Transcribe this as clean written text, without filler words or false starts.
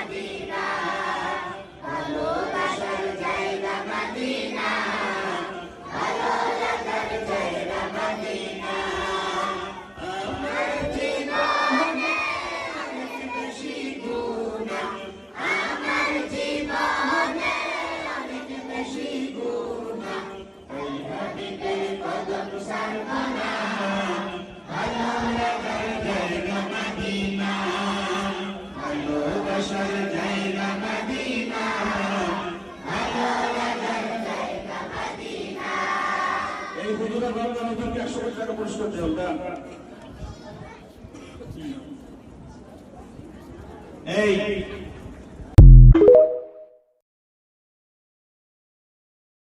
Medina, ভালোবাসার জায়গা Medina, ভালো লাগার জায়গা মদিনা। আমার জীবনে অনেক বেশি গুনাহ, আমার জীবনে অনেক বেশি গুনাহ, ওই হাবিবের কদম ছাড়ব না, ভালো লাগার জায়গা মদিনা, ভালোবাসার জায়গা মদিনা, ভালো লাগার জায়গা মদিনা। এই হুজুরের বাংলা নতুনকে 100 টাকা পুরস্কার দেওয়া